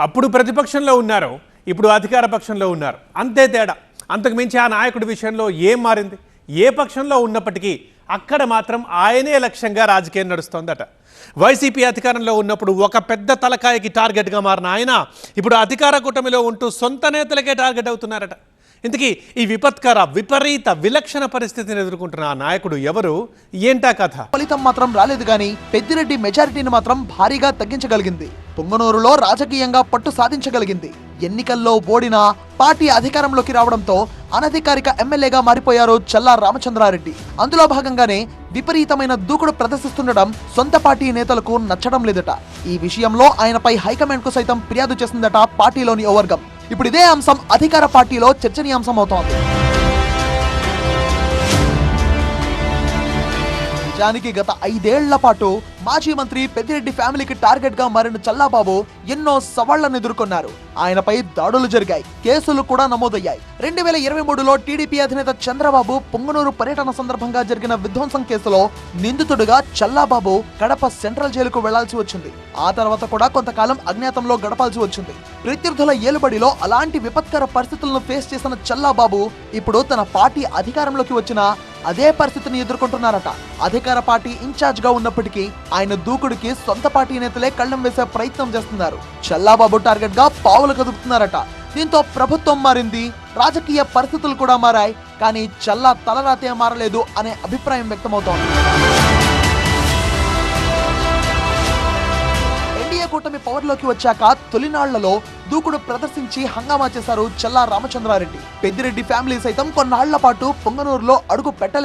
అప్పుడు ప్రతిపక్షంలో ఉన్నారు, ఇప్పుడు అధికార పక్షంలో ఉన్నారు. అంతే తేడా. అంతకు మించి ఆ నాయకుడి విషయంలో ఏం మారింది? ఏ పక్షంలో ఉన్నప్పటికీ అక్కడ మాత్రం ఆయనే లక్ష్యంగా రాజకీయం నడుస్తోందట. వైసీపీ అధికారంలో ఉన్నప్పుడు ఒక పెద్ద తలకాయకి టార్గెట్గా మారిన ఆయన ఇప్పుడు అధికార కూటమిలో ఉంటూ సొంత నేతలకే టార్గెట్ అవుతున్నారట. ఇంతకీ ఈ విపరీత విలక్షణ పరిస్థితిని ఎదుర్కొంటున్న ఆ నాయకుడు ఎవరు, ఏంటా కథ? ఫలితం మాత్రం రాలేదు గాని పెద్దిరెడ్డి మెజారిటీని మాత్రం భారీగా తగ్గించగలిగింది. పొంగనూరులో రాజకీయంగా పట్టు సాధించగలిగింది. ఎన్నికల్లో ఓడినా పార్టీ అధికారంలోకి రావడంతో అనధికారిక ఎమ్మెల్యేగా మారిపోయారు చల్లా రామచంద్రారెడ్డి. అందులో భాగంగానే విపరీతమైన దూకుడు ప్రదర్శిస్తుండడం సొంత పార్టీ నేతలకు నచ్చడం లేదట. ఈ విషయంలో ఆయనపై హైకమాండ్ కు సైతం ఫిర్యాదు చేసిందట పార్టీలోని ఓ వర్గం. ఇప్పుడు ఇదే అంశం అధికార పార్టీలో చర్చనీయాంశం అవుతోంది. నిజానికి గత 5 ఏళ్ల పాటు మాజీ మంత్రి పెద్దిరెడ్డి ఫ్యామిలీకి టార్గెట్ గా మారిన చల్లాబాబు ఎన్నో సవాళ్లను ఎదుర్కొన్నారు. ఆయనపై దాడులు జరిగాయి, కేసులు కూడా నమోదయ్యాయి. 2023లో టీడీపీ అధినేత చంద్రబాబు పొంగనూరు పర్యటన సందర్భంగా జరిగిన విధ్వంసం కేసులో నిందితుడిగా చల్లాబాబు కడప సెంట్రల్ జైలుకు వెళ్లాల్సి వచ్చింది. ఆ తర్వాత కూడా కొంతకాలం అజ్ఞాతంలో గడపాల్సి వచ్చింది. ప్రత్యర్థుల ఏలుబడిలో అలాంటి విపత్కర పరిస్థితులను ఫేస్ చేసిన చల్లాబాబు ఇప్పుడు తన పార్టీ అధికారంలోకి వచ్చిన అదే పరిస్థితిని ఎదుర్కొంటున్నారట. అధికార పార్టీ ఇన్ఛార్జ్ గా ఉన్నప్పటికీ ఆయన దూకుడికి సొంత పార్టీ నేతలే కళ్ళెం వేసే ప్రయత్నం చేస్తున్నారు. చల్లాబాబు టార్గెట్ గా పావులు కదుపుతున్నారట. దీంతో ప్రభుత్వం మారింది, రాజకీయ పరిస్థితులు కూడా మారాయి. కానీ చల్లా తలరాతే మారలేదు అనే అభిప్రాయం వ్యక్తమవుతోంది. ఎన్డీఏ కూటమి పవర్లోకి వచ్చాక తొలినాళ్లలో దూకుడు ప్రదర్శించి హంగామా చేశారు చల్లా రామచంద్రారెడ్డి. పెద్దిరెడ్డి ఫ్యామిలీ సైతం కొన్నాళ్ల పాటు పొంగనూరులో అడుగు పెట్టలేదు.